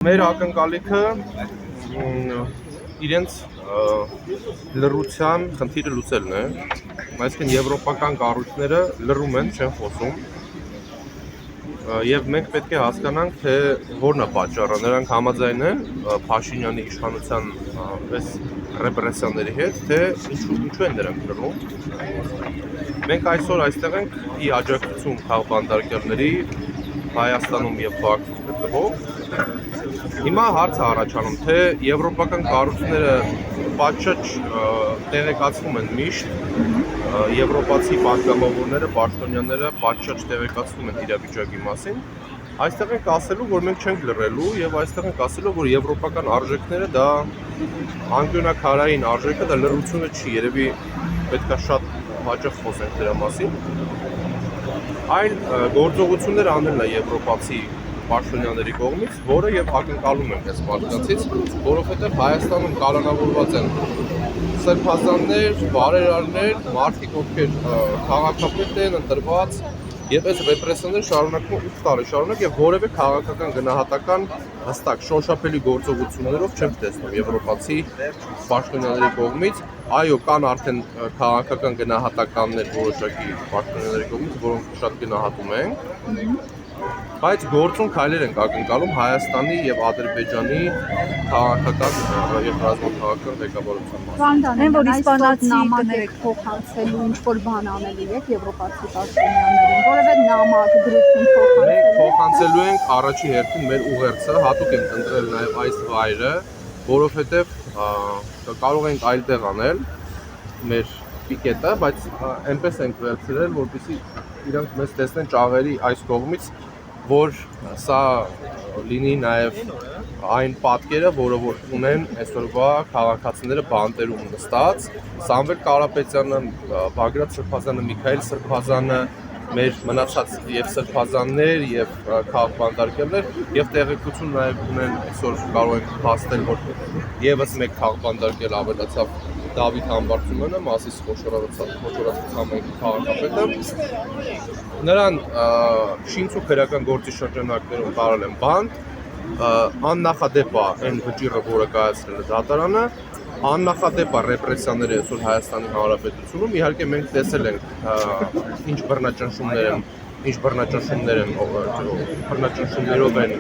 Մեր ակնկալիքը իրենց լռության խնդիրը լուծելն է, այսինքն եվրոպական կառույցները լռում են, չեն խոսում, եւ մենք պետք է հասկանանք, թե որն է պատճառը, նրանք համաձայն են Փաշինյանի իշխանության այս ռեպրեսիաների հետ, թե ինչու են նրանք լռում։ Մենք այսօր այստեղ ենք ի աջակցություն քաղբանտարկյալների Հայաստանում եւ Բաքվում գտնվող։ Հիմա հարց է առաջանում, թե եվրոպական կառույցները պատշաճ տեղեկացվում են միշտ, եվրոպացի պատգամավորները, պաշտոնյաները պատշաճ տեղեկացվում են իրավիճակի մասին։ Այստեղ ենք ասելու, որ մենք չենք լռելու եւ այստեղ ենք ասելու, որ եվրոպական արժեքները դա անկյունաքարային արժեք է, դա լռությունը չի, երևի պետք է շատ հաճախ խոսենք դրա մասին։ Այլ գործողություններ անելն է եվրոպացի պաշտոնյաների կողմից, որը եւ ակնկալում ենք այս մարդկանցից, որովհետեւ Հայաստանում կալանավորված են սրբազաններ, բարերարներ, մարդիկ, ովքեր քաղաքապետ են ընտրված, եւ այս ռեպրեսիաները շարունակվում 8 տարի շարունակ եւ որևէ քաղաքական գնահատական հստակ շոշափելի գործողություններով չեմ տեսնում եվրոպացի պաշտոնյաների կողմից։ Այո, կան արդեն քաղաքական գնահատականներ որոշակի պաշտոնյաների կողմից, որոնք շատ գնահատում ենք, բայց գործուն քայլեր ենք ակնկալում Հայաստանի եւ Ադրբեջանի քաղաքական եւ ռազմաքաղաքական ղեկավարության մասին։ Որ իսպանացի նամակ փոխանցելու ինչ-որ բան անելու եք եվրոպացի պաշտոնյաներին, որևէ նամակ գրություն փոխանցելու ենք առաջի հերթին մեր ուղերձը, հատուկ ենք ընտրել նաեւ այս վայրը, որովհետեւ կարող ենք այլտեղ անել մեր պիկետը, բայց այնպես ենք վերցրել, որպեսզի իրանք մեզ տեսնեն ճաղերի այս կողմից, որ սա լինի նաև այն պատկերը, որը որ ունեն այսօրվա քաղաքացիները բանտերում նստած, Սամվել Կարապետյանը, Բագրատ Սրբազանը, Միքայել Սրբազանը, մեր մնացած եւ սրբազաններ եւ քաղբանտարկյալներ եւ տեղեկություն նաեւ ունեն այսօր կարող ենք փաստել, որ եւս մեկ քաղբանտարկյալ ավելացավ Դավիթ Համբարձումյանը, Մասիս խոշորացուցամ ենք քաղաքապետը, նրան շինցու քրական գործի շրջանակներում տարել են բանտ, աննախադեպ է այն վճիռը, որը կայացրել է դատարանը, աննախադեպ է ռեպրեսիաները այսօր Հայաստանի Հանրապետությունում, իհարկե մենք տեսել ենք ինչ բռնաճնշումներով են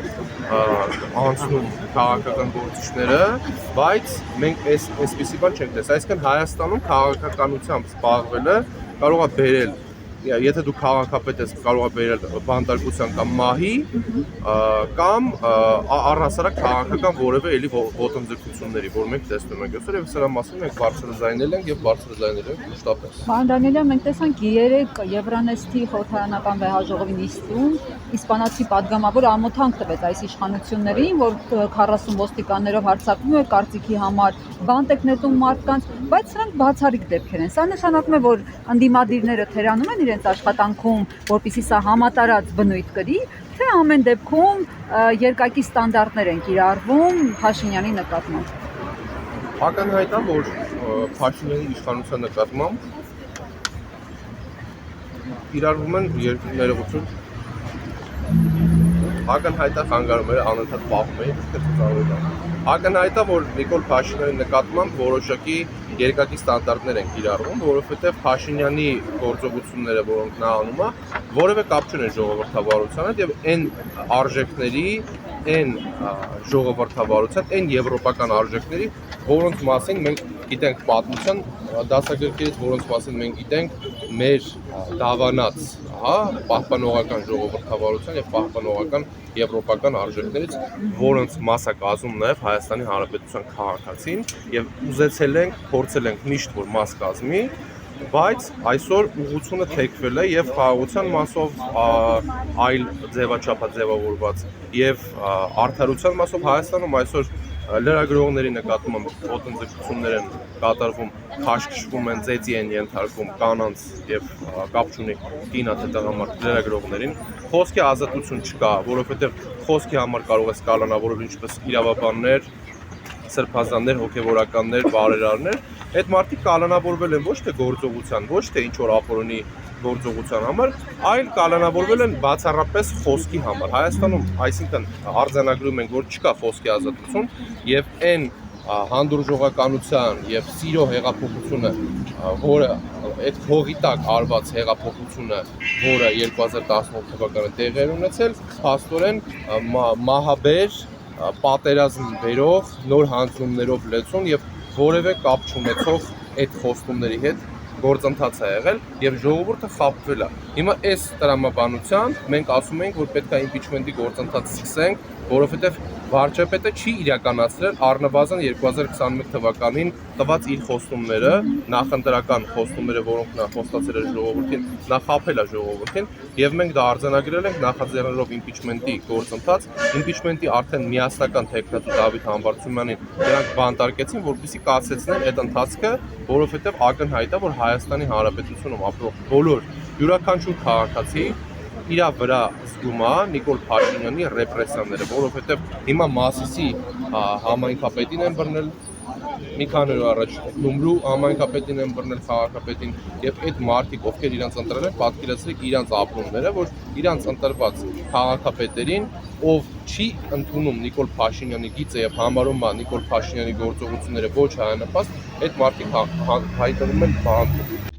անցնում քաղաքական գործիչները, բայց մենք այսպիսի բան չենք տեսել, այսինքն Հայաստանում քաղաքականությամբ զբաղվելը կարող է բերել, եթե դու քաղաքապետ ես, կարող է բերել բանտարկության կամ մահի, կամ առհասարակ քաղաքական որևէ էլի ոտնձգությունների, որ մենք տեսնում ենք այսօր եւ սրա մասին մենք բարձրաձայնել ենք եւ բարձրաձայնել ենք մշտապես։ Պարոն Դանիելյան, մենք տեսանք 3 Եվրանեստի խորհրդարանական վեհաժողովի նիստում իսպանացի падգամավոր ամոթանք տվեց այս իշխանություններին, որ 40 ոստիկաններով հարձակվում է կարծիքի համար, բանտ եք նետում մարդկանց, բայց սրանք բացառիկ դեպքեր են։ Սա նշանակում է, որ ընդդիմադիրները թերանում են իրենց աշխատանքում, որպեսզի սա համատարած բնույթ կրի, թե ամեն դեպքում երկակի ստանդարտներ են կիրառվում Փաշինյանի նկատմամբ։ Ակնհայտ է, որ Փաշինյանի իշխանության նկատմամբ կիրառվում են ներողություն, ակնհայտ է խանգարումները անընդհատ պահում էին, ակնհայտ է, որ Նիկոլ Փաշինյանի նկատմամբ որոշակի երկակի ստանդարտներ են կիրառվում, որովհետև Փաշինյանի գործողությունները, որոնք նա անում է, որևէ կապ չունեն ժողովրդավարության հետ եւ այն արժեքների, այն ժողովրդավարության, այն եվրոպական արժեքների, որոնց մասին մենք գիտենք պատմության դասագրքերից, որոնց մասին մենք գիտենք մեր դավանած, պահպանողական ժողովրդավարության եւ պահպանողական եվրոպական արժեքներից, որոնց մասը կազմում նաեւ Հայաստանի Հանրապետության քաղաքացին եւ ուզեցել ենք, փորձել ենք միշտ որ մաս կազմի, բայց այսօր ուղղությունը թեքվել է եւ խաղաղության մասով այլ ձևաչափաձևավորված եւ արդարության մասով Հայաստանում այսօր լրագրողների նկատմամբ ոտնձգություններ են կատարվում, քաշքշվում են, ծեծի են ենթարկվում կանանց եւ կապ չունի կինա թե տղամարդ լրագրողներին, խոսքի ազատություն չկա, որովհետեւ խոսքի համար կարող է կալանավորել ինչպես իրավաբաններ, սրբազաններ, հոգեվորականներ, բարերարներ, այդ մարդիկ կալանավորվել են ոչ թե գործողության, ոչ թե ինչ որ ապօրինի գործողության համար, այլ կալանավորվել են բացառապես խոսքի համար։ Հայաստանում, այսինքն արձանագրում ենք, որ չկա խոսքի ազատություն եւ այն հանդուրժողականության եւ սիրո հեղափոխությունը, որը այդ հողի տակ արված հեղափոխությունը, որը 2018 թվականին տեղի էր ունեցել, փաստորեն մահաբեր, պատերազմ բերող, նոր հանձնումներով լեցուն եւ որևէ կապ չունեցող այդ խոստումների հետ գործընթաց է եղել եւ ժողովուրդը խաբվել է։ Հիմա այս տրամաբանությամբ մենք ասում ենք, որ պետք է իմպիչմենտի գործընթաց սկսենք, որովհետեւ վարչապետը չի իրականացրել առնվազն 2021 թվականին տված իր խոստումները, նախընտրական խոստումները, որոնք նա խոստացել էր ժողովրդին, նա խաբել է ժողովրդին եւ մենք դա արձանագրել ենք նախաձեռնելով իմպիչմենտի գործընթաց, իմպիչմենտի արդեն միասնական թեկնածու Դավիթ Համբարձումյանին դրանք բանտարկեցին, որպեսզի կասեցնեն այդ ընթացքը, որովհետեւ ակնհայտ է, որ Հայաստանի Հանրապետությունում ապրող բոլոր յուրաքանչյուր քաղաքացի իր վրա զգում է Նիկոլ Փաշինյանի ռեպրեսիաները, որովհետև հիմա Մասիսի համայնքապետին են բռնել մի քանի օր առաջ, Գյումրու համայնքապետին են բռնել քաղաքապետին եւ այդ մարդիկ, ովքեր իրանց ընտրել են, պատկերացրեք իրանց ապրումները, որ իրանց ընտրված քաղաքապետերին, ով չի ընդունում Նիկոլ Փաշինյանի գիծը եւ համարում է Նիկոլ Փաշինյանի գործողությունները ոչ հայանպաստ, այդ մարդիկ հայտնվում են բանտում։